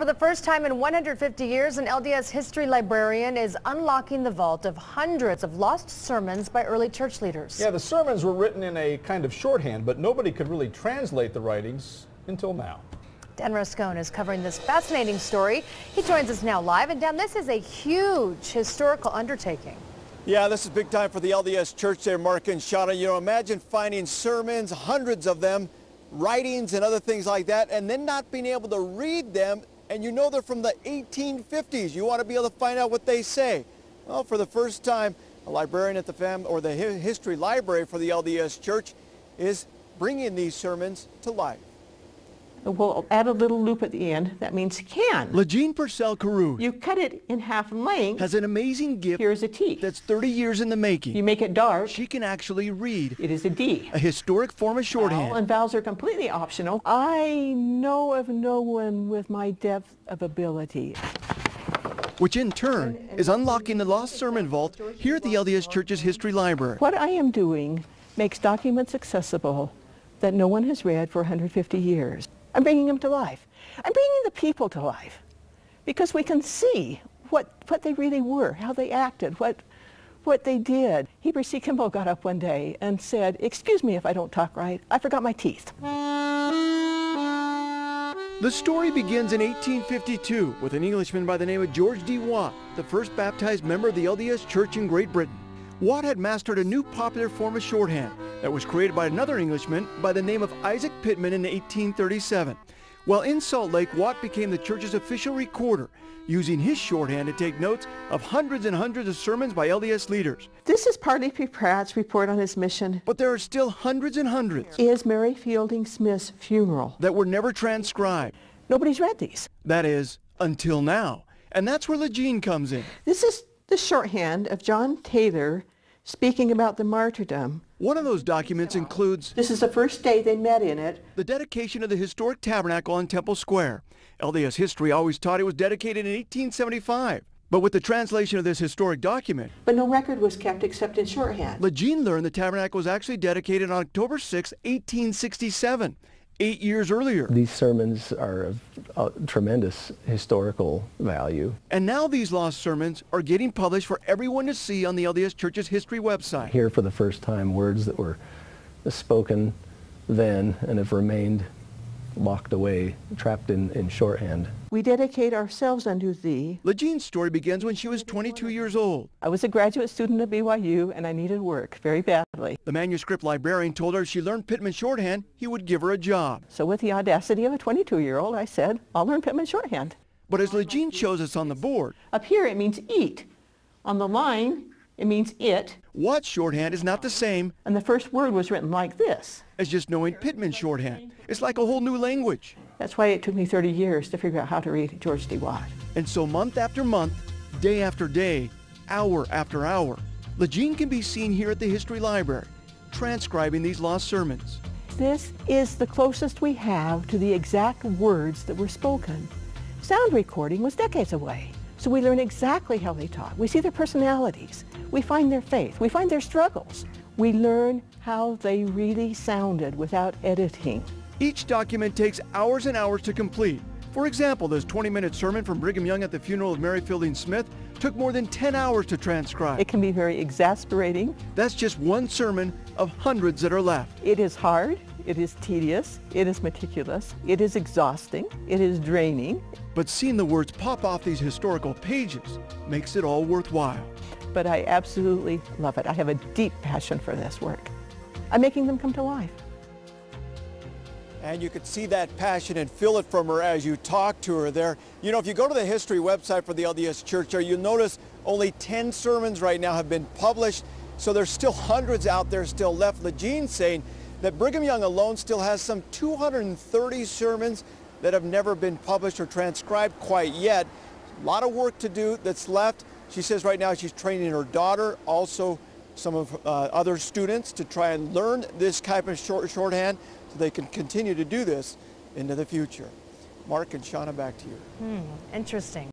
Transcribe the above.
For the first time in 150 years, an LDS history librarian is unlocking the vault of hundreds of lost sermons by early church leaders. Yeah, the sermons were written in a kind of shorthand, but nobody could really translate the writings until now. Dan Rascone is covering this fascinating story. He joins us now live. And Dan, this is a huge historical undertaking. Yeah, this is big time for the LDS church there, Mark and Shauna. You know, imagine finding sermons, hundreds of them, writings and other things like that, and then not being able to read them. And you know they're from the 1850s. You want to be able to find out what they say. Well, for the first time, a librarian at the history library for the LDS church is bringing these sermons to life. We'll add a little loop at the end. That means can. LaJean Purcell Carew You cut it in half length. has an amazing gift. Here's a T. That's 30 years in the making. You make it dark. She can actually read. It is a D. A historic form of shorthand. Vowel and vowels are completely optional. I know of no one with my depth of ability. Which in turn is unlocking the lost sermon vault here at the LDS Church's History Library. What I am doing makes documents accessible that no one has read for 150 years. I'm bringing them to life. I'm bringing the people to life because we can see what they really were, how they acted, what they did. Heber C. Kimball got up one day and said, "Excuse me if I don't talk right. I forgot my teeth." The story begins in 1852 with an Englishman by the name of George D. Watt, the first baptized member of the LDS Church in Great Britain. Watt had mastered a new popular form of shorthand that was created by another Englishman by the name of Isaac Pittman in 1837. While in Salt Lake, Watt became the church's official recorder, using his shorthand to take notes of hundreds and hundreds of sermons by LDS leaders. This is Parley P. Pratt's report on his mission. But there are still hundreds and hundreds Is Mary Fielding Smith's funeral. that were never transcribed. Nobody's read these. That is, until now. And that's where LaJean comes in. This is the shorthand of John Taylor speaking about the martyrdom. One of those documents includes This is the first day they met in it. the dedication of the historic tabernacle on Temple Square. LDS history always taught it was dedicated in 1875. But with the translation of this historic document, But no record was kept except in shorthand. LaJean learned the tabernacle was actually dedicated on October 6, 1867, 8 years earlier. These sermons are of tremendous historical value. And now these lost sermons are getting published for everyone to see on the LDS Church's history website. Here for the first time words that were spoken then and have remained locked away, trapped in shorthand. We dedicate ourselves unto thee. LaJean's story begins when she was 22 years old. I was a graduate student at BYU and I needed work very badly. The manuscript librarian told her if she learned Pittman shorthand, he would give her a job. So with the audacity of a 22-year-old, I said, I'll learn Pittman shorthand. But as LaJean shows us on the board, Up here it means eat. On the line it means it. Watt's shorthand is not the same And the first word was written like this. as just knowing Pittman shorthand. It's like a whole new language. That's why it took me 30 years to figure out how to read George D. Watt. And so month after month, day after day, hour after hour, LaJean can be seen here at the History Library, transcribing these lost sermons. This is the closest we have to the exact words that were spoken. Sound recording was decades away. So we learn exactly how they taught. We see their personalities. We find their faith. We find their struggles. We learn how they really sounded without editing. Each document takes hours and hours to complete. For example, this 20-minute sermon from Brigham Young at the funeral of Mary Fielding Smith took more than 10 hours to transcribe. It can be very exasperating. That's just one sermon of hundreds that are left. It is hard. It is tedious. It is meticulous. It is exhausting. It is draining. But seeing the words pop off these historical pages makes it all worthwhile. But I absolutely love it. I have a deep passion for this work. I'm making them come to life. And you could see that passion and feel it from her as you talk to her there. You know, if you go to the history website for the LDS Church there, you'll notice only 10 sermons right now have been published. So there's still hundreds out there still left. LaJean saying that Brigham Young alone still has some 230 sermons that have never been published or transcribed quite yet. A lot of work to do that's left. She says right now she's training her daughter, also some of other students to try and learn this type of shorthand so they can continue to do this into the future. Mark and Shauna, back to you. Interesting.